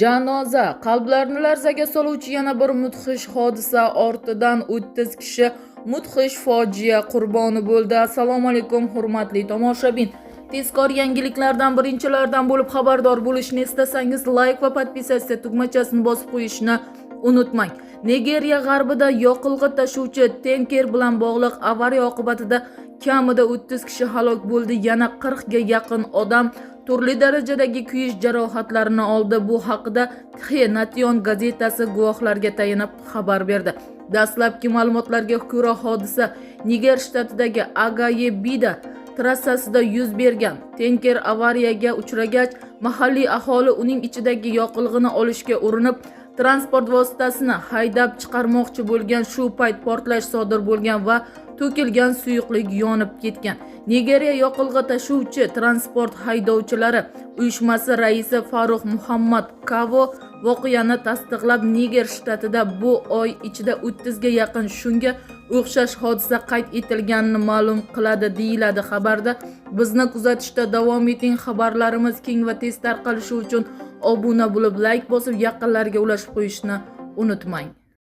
Janoza qalblarni larzaga soluvchi yana bir mudhish hodisa ortidan 30 kishi mudhish fojia qurboni bo'ldi. Assalomu alaykum hurmatli tomoshabin. Tezkor yangiliklardan birinchilardan bo'lib xabardor bo'lishni istasangiz like va podpisatsiya tugmachasini bosib qo'yishni unutmang. Nigeriya g'arbida yoqilg'i tashuvchi tanker bilan bog'liq avariya oqibatida kamida 30 kishi halok bo'ldi. Yana 40 ga yaqin odam turli darajadagi kuyish jarohatlarini oldi. Bu haqida The Nation gazetasi guvohlarga tayanib xabar berdi. Dastlabki ma'lumotlarga ko'ra hodisa Niger shtatidagi Agayebida trassasida yuz bergan. Tanker avariyaga uchragach, mahalliy aholi uning ichidagi yoqilg'ini olishga urinib, transport vositasini haydab chiqarmoqchi bo'lgan. Shu payt portlash sodir bo'lgan va to'kilgan suyuqlik yonib ketgan. Nigeriya yoqilg'i tashuvchi transport haydovchilari uyushmasi raisi Farruh Muhammad Kavo voqeani tasdiqlab, Niger shtatida bu oy ichida 30 ga yaqin shunga o'xshash hodisa qayd etilganini ma'lum qiladi, deyiladi xabarda. Bizni kuzatishda davom eting. Xabarlarimiz keng va tez tarqalishi uchun obuna bo'lib, like bosib, yaqinlarga ulashib qo'yishni unutmang.